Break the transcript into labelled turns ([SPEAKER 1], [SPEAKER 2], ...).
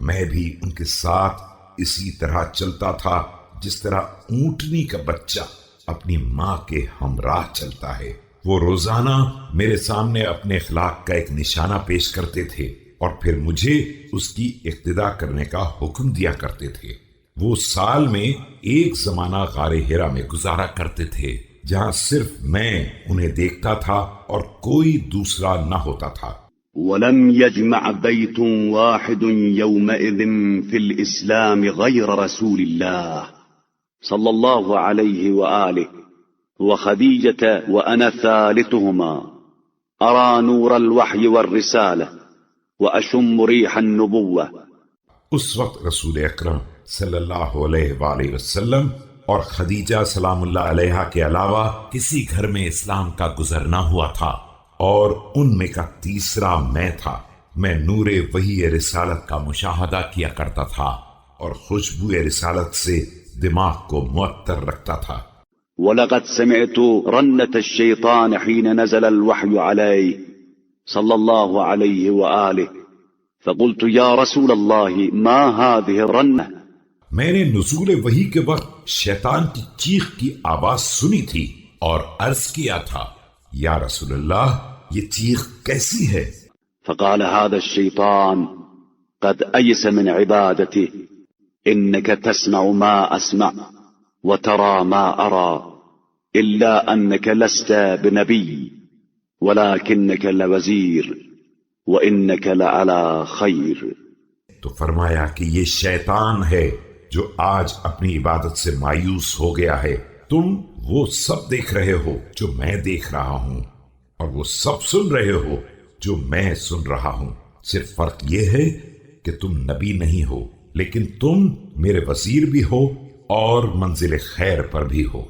[SPEAKER 1] میں بھی ان کے ساتھ اسی طرح چلتا تھا جس طرح اونٹنی کا بچہ اپنی ماں کے ہمراہ چلتا ہے۔ وہ روزانہ میرے سامنے اپنے اخلاق کا ایک نشانہ پیش کرتے تھے اور پھر مجھے اس کی اقتدا کرنے کا حکم دیا کرتے تھے۔ وہ سال میں ایک زمانہ غار حرا میں گزارا کرتے تھے جہاں صرف میں انہیں دیکھتا تھا اور کوئی دوسرا نہ ہوتا تھا۔
[SPEAKER 2] ولم يجمع بيت واحد يومئذ في الإسلام غير رسول الله صلى الله عليه وآله وخديجة وأنا ثالثهما أرى نور الوحي والرسالة وأشم ريح النبوة۔
[SPEAKER 1] اس وقت رسول اکرم صلی اللہ علیہ وآلہ وسلم اور خدیجہ سلام اللہ علیہا کے علاوہ کسی گھر میں اسلام کا گزر نہ ہوا تھا، اور ان میں کا تیسرا میں تھا۔ میں نور وحی رسالت کا مشاہدہ کیا کرتا تھا اور خوشبو رسالت سے دماغ کو معطر رکھتا تھا۔
[SPEAKER 2] وَلَقَدْ سَمِعْتُ رَنَّةَ الشَّيْطَانِ حِينَ نَزَلَ الْوَحْيُ عَلَيْهِ صلى الله عليه وآله فقلت يا رسول الله ما هذه الرنة۔
[SPEAKER 1] میں نے نزول وحی کے وقت شیطان کی چیخ کی آواز سنی تھی اور عرض کیا تھا، یا رسول اللہ یہ چیخ کیسی ہے؟
[SPEAKER 2] فقال هذا الشيطان قد أيس من عبادته إنك تسمع ما أسمع وترى ما أرى إلا أنك لست بنبي ولكنك لوزير وإنك لعلى خير۔
[SPEAKER 1] تو فرمایا کہ یہ شیطان ہے جو آج اپنی عبادت سے مایوس ہو گیا ہے۔ تم وہ سب دیکھ رہے ہو جو میں دیکھ رہا ہوں، اور وہ سب سن رہے ہو جو میں سن رہا ہوں، صرف فرق یہ ہے کہ تم نبی نہیں ہو، لیکن تم میرے وزیر بھی ہو اور منزل خیر پر بھی ہو۔